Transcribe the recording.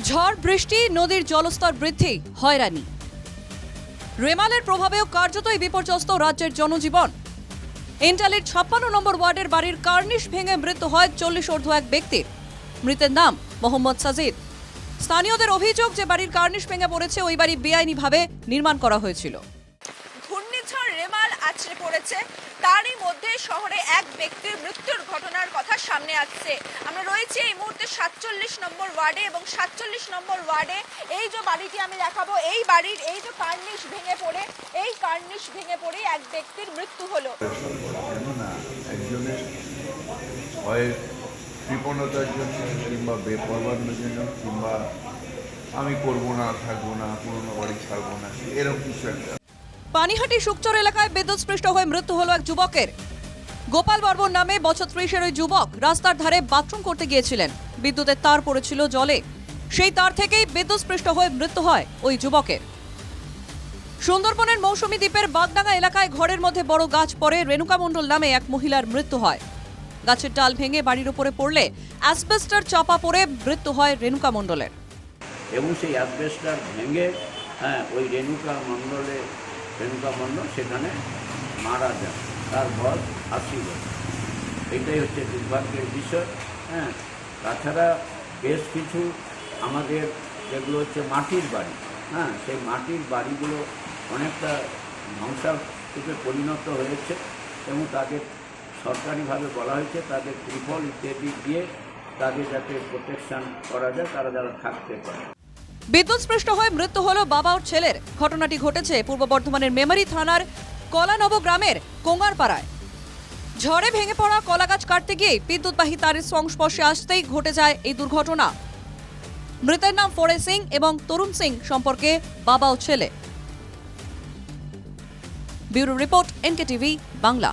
ঝড় বৃষ্টি, নদীর জলস্তর বৃদ্ধি, হয়রানি। রেমালের প্রভাবেও কার্যতই বিপর্যস্ত রাজ্যের জনজীবন। এন্টালির 56 নম্বর ওয়ার্ডের বাড়ির কার্নিশ ভেঙে মৃত্যু হয় 40 ঊর্ধ্ব এক ব্যক্তির। মৃতের নাম মোহাম্মদ সাজিদ। স্থানীয়দের অভিযোগ যে বাড়ির কার্নিশ ভেঙে পড়েছে ওই বাড়ি বেআইনিভাবে নির্মাণ করা হয়েছিল। ঘূর্ণিঝড় রেমাল আছড়ে পড়েছে, তারই মধ্যে শহরে এক ব্যক্তির মৃত্যুর ঘটনার কথা সামনে আসছে। আমরা রয়েছি এই মুহূর্তে 47 নম্বর ওয়ার্ডে এবং 47 নম্বর ওয়ার্ডে এই যে বাড়িটি আমি দেখাবো, এই বাড়ির এই যে কার্নিশ ভেঙে পড়ে এক ব্যক্তির মৃত্যু হলো। একজনের হয় কৃপণতার জন্য কিংবা বেপরোয়ার জন্য কিংবা আমি করবো না, থাকবো না, পুরোনো বাড়ি ছাড়বো না, এরকম কিছু একটা। পানিহাটি শুকচর এলাকায় বিদ্যুৎস্পৃষ্ট হয়ে মৃত্যু হলো এক যুবকের। গোপাল বর্মন নামে বছর 30-এর ওই যুবক রাস্তার ধারে বাথরুম করতে গিয়েছিলেন। বিদ্যুতের তার পড়েছিল জলে, সেই তার থেকেই বিদ্যুৎস্পৃষ্ট হয়ে মৃত্যু হয় ওই যুবকের। সুন্দরবনের মৌসুমী দ্বীপের বাগডাঙ্গা এলাকায় ঘরের মধ্যে বড় গাছ পড়ে রেণুকা মণ্ডল নামে এক মহিলার মৃত্যু হয়। গাছের ডাল ভেঙে বাড়ির উপরে পড়লে অ্যাসবেস্টার চাপা পড়ে মৃত্যু হয় রেণুকা মণ্ডলের। এবং সেই অ্যাসবেস্টার ভেঙে ওই রেণুকা মণ্ডল সেখানে মারা যায়, তার বয়স 80 বছর। এটাই হচ্ছে দুর্ভাগ্যের বিষয়। তাছাড়া বেশ কিছু আমাদের যেগুলো হচ্ছে মাটির বাড়ি, সেই মাটির বাড়িগুলো অনেকটা ধ্বংসাস্তূপে পরিণত হয়েছে এবং তাদের সরকারিভাবে বলা হয়েছে তাদের ত্রিপল ইত্যাদি দিয়ে তাদের যাতে প্রোটেকশন করা যায়, তারা যারা থাকতে পারে। বিদ্যুৎস্পৃষ্ট হয়ে মৃত্যু হলো বাবা ও ছেলের। ঘটনাটি ঘটেছে পূর্ব বর্ধমানের মেমারি থানার কলানব গ্রামের কোঙ্গারপাড়ায়। ঝড়ে ভেঙে পড়া কলাগাছ কাটতে গিয়ে বিদ্যুৎবাহী তারের সংস্পর্শে আসতেই ঘটে যায় এই দুর্ঘটনা। মৃতের নাম ফরে সিং এবং তরুণ সিং, সম্পর্কে বাবা ও ছেলে। Bureau report, NKTV Bangla.